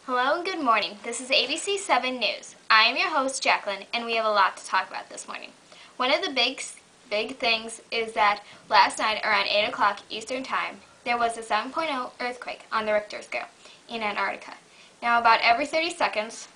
Hello and good morning. This is ABC 7 News. I am your host, Jacqueline, and we have a lot to talk about this morning. One of the big things is that last night around 8 o'clock Eastern Time, there was a 7.0 earthquake on the Richter scale in Antarctica. Now, about every 30 seconds,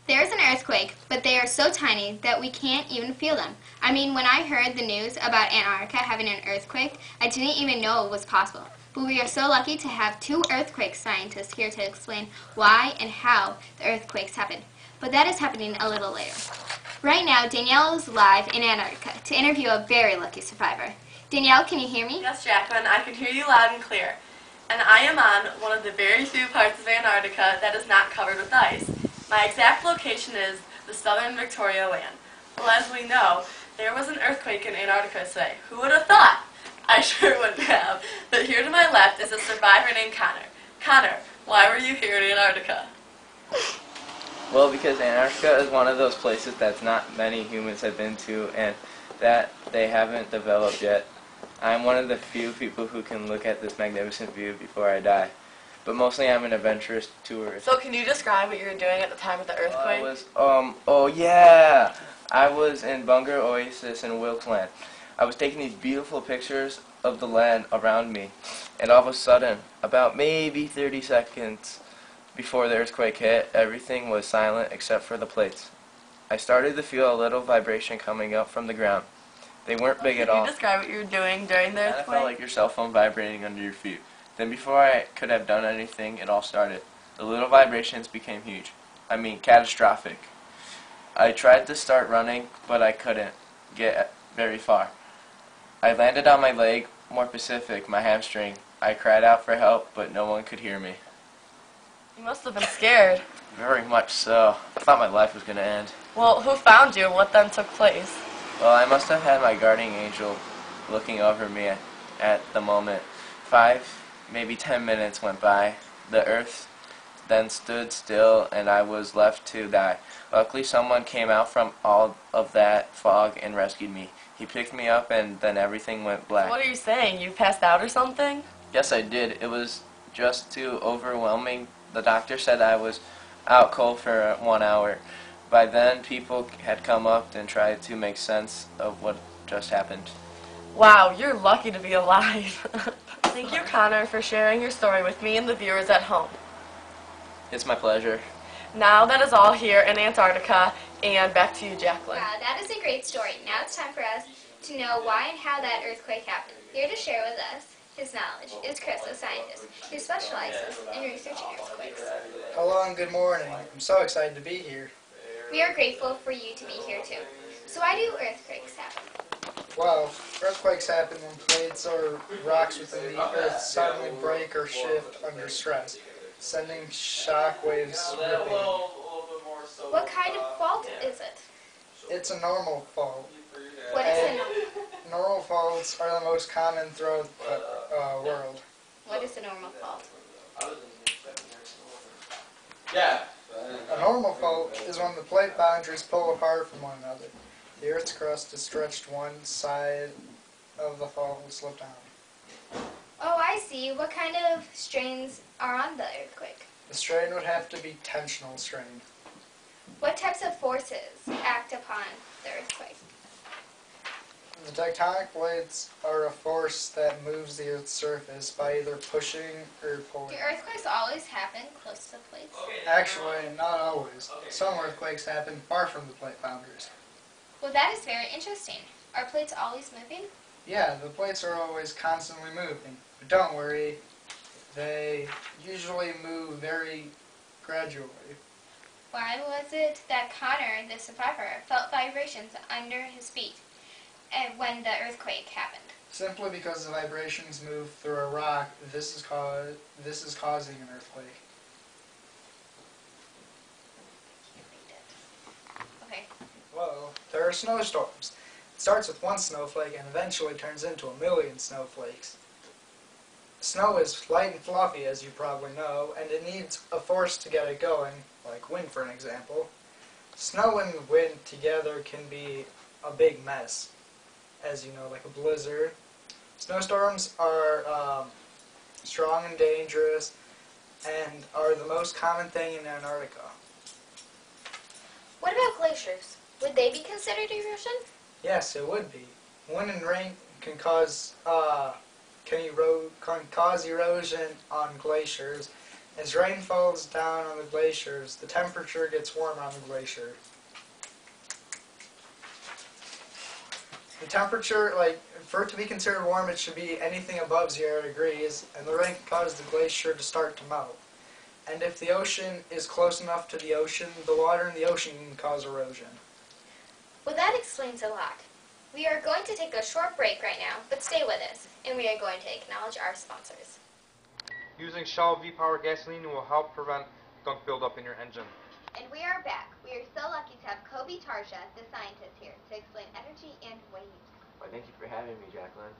there's an earthquake, but they are so tiny that we can't even feel them. I mean, when I heard the news about Antarctica having an earthquake, I didn't even know it was possible. But we are so lucky to have two earthquake scientists here to explain why and how the earthquakes happen. But that is happening a little later. Right now, Danielle is live in Antarctica to interview a very lucky survivor. Danielle, can you hear me? Yes, Jacqueline, I can hear you loud and clear. And I am on one of the very few parts of Antarctica that is not covered with ice. My exact location is the southern Victoria Land. Well, as we know, there was an earthquake in Antarctica today. Who would have thought? I sure wouldn't have. But here to my left is a survivor named Connor. Connor, why were you here in Antarctica? Well, because Antarctica is one of those places that not many humans have been to and that they haven't developed yet. I'm one of the few people who can look at this magnificent view before I die. But mostly I'm an adventurous tourist. So can you describe what you were doing at the time of the earthquake? I was in Bunger Oasis in Wilkesland. I was taking these beautiful pictures of the land around me, and all of a sudden, about maybe 30 seconds before the earthquake hit, everything was silent except for the plates. I started to feel a little vibration coming up from the ground. They weren't big at all. Can you describe what you were doing during the It earthquake? felt like your cell phone vibrating under your feet. Then before I could have done anything, it all started. The little vibrations became huge. I mean, catastrophic. I tried to start running, but I couldn't get very far. I landed on my leg, more specific, my hamstring. I cried out for help, but no one could hear me. You must have been scared. Very much so. I thought my life was going to end. Well, who found you and what then took place? Well, I must have had my guardian angel looking over me at the moment. 5, maybe 10 minutes went by. The earth then stood still and I was left to die. Luckily, someone came out from all of that fog and rescued me. He picked me up and then everything went black. What are you saying? You passed out or something? Yes, I did. It was just too overwhelming. The doctor said I was out cold for 1 hour. By then, people had come up and tried to make sense of what just happened. Wow, you're lucky to be alive. Thank you, Connor, for sharing your story with me and the viewers at home. It's my pleasure. Now that is all here in Antarctica, and back to you, Jacqueline. Wow, that is a great story. Now it's time for us to know why and how that earthquake happened. Here to share with us his knowledge is Chris, a scientist who specializes in researching earthquakes. Hello and good morning. I'm so excited to be here. We are grateful for you to be here too. So why do earthquakes happen? Well, earthquakes happen when plates or rocks within the earth suddenly break or shift under stress, sending shock waves ripping. What kind of fault is it? It's a normal fault. What is a normal? Normal faults are the most common throughout the world. What is a normal fault? A normal fault is when the plate boundaries pull apart from one another. The Earth's crust is stretched, one side of the fault will slip down. Oh, I see. What kind of strains are on the earthquake? The strain would have to be tensional strain. What types of forces act upon the earthquake? The tectonic plates are a force that moves the Earth's surface by either pushing or pulling. Do earthquakes always happen close to plates? Actually, not always. Some earthquakes happen far from the plate boundaries. Well, that is very interesting. Are plates always moving? Yeah, the plates are always constantly moving. But don't worry, they usually move very gradually. Why was it that Connor, the survivor, felt vibrations under his feet when the earthquake happened? Simply because the vibrations move through a rock, this is causing an earthquake. Okay. Well, there are snowstorms. It starts with one snowflake and eventually turns into 1,000,000 snowflakes. Snow is light and fluffy, as you probably know, and it needs a force to get it going, like wind for an example. Snow and wind together can be a big mess, as you know, like a blizzard. Snowstorms are strong and dangerous. and are the most common thing in Antarctica. What about glaciers? Would they be considered erosion? Yes, it would be. Wind and rain can cause erosion on glaciers. As rain falls down on the glaciers, the temperature gets warm on the glacier. The temperature, for it to be considered warm, it should be anything above 0 degrees, and the rain can cause the glacier to start to melt. And if the ocean is close enough to the ocean, the water in the ocean can cause erosion. Well, that explains a lot. We are going to take a short break right now, but stay with us, and we are going to acknowledge our sponsors. Using Shell V-Power gasoline will help prevent gunk buildup in your engine. And we are back. We are so lucky to have Kobe Tarsha, the scientist, here to explain energy and waves. Well, thank you for having me, Jacqueline.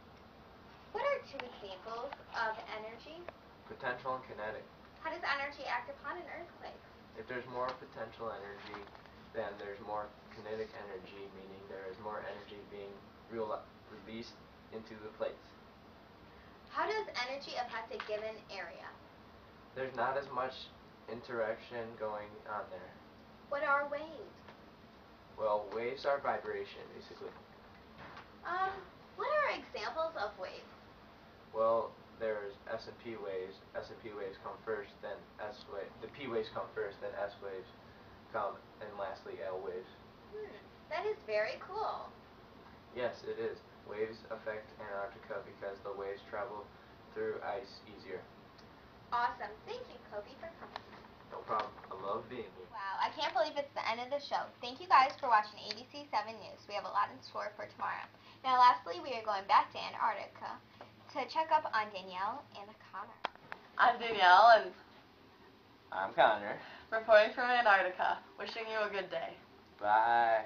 What are two examples of energy? Potential and kinetic. How does energy act upon an earthquake? If there's more potential energy, then there's more kinetic energy, meaning there is more energy being released into the plates. How does energy affect a given area? There's not as much interaction going on there. What are waves? Well, waves are vibration, basically. What are examples of waves? Well, there's S and P waves. S and P waves come first, then S waves. The P waves come first, then S waves come, and lastly L waves. That is very cool. Yes, it is. Waves affect Antarctica because the waves travel through ice easier. Awesome. Thank you, Kobe, for coming. No problem. I love being here. Wow, I can't believe it's the end of the show. Thank you guys for watching ABC 7 News. We have a lot in store for tomorrow. Now, lastly, we are going back to Antarctica to check up on Danielle and Connor. I'm Danielle, and I'm Connor. reporting from Antarctica. Wishing you a good day. Bye.